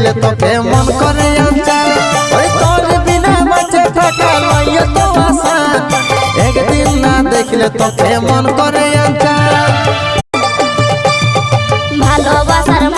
দেখলে তোকে মন করে আচ্ছা ওই তোর বিনা বাঁচে থাকা লয় তো আসান একদিন না দেখলে তোকে মন করে আচ্ছা ভালোবাসার